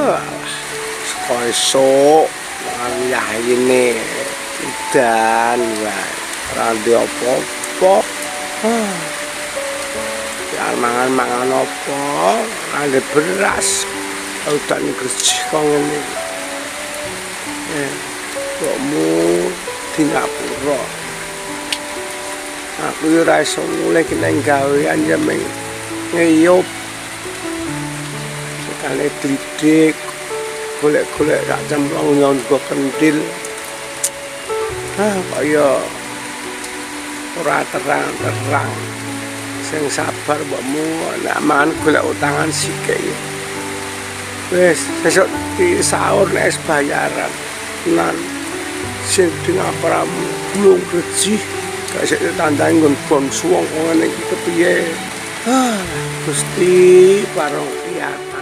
Sekolah esok ya ini dan randi apa-apa. Jangan mangan apa, ada beras. Udah ngerjih kok ngene. Mbokmu di ngapura. Aku ora iso mulih kene gawean ya meng ngeyup. Sekali glidik golek-golek rak cemplung nyangga kendil. Kaya ora terang-terang. Sing sabar mbokmu nek mangan golek utangan sithik. Wis besok di sahur nek bayaran. Nan sing di ngapuramu belum rejih. Gak sik tandane nggon bon suwung ngene iki kepiye. Gusti parong kiat.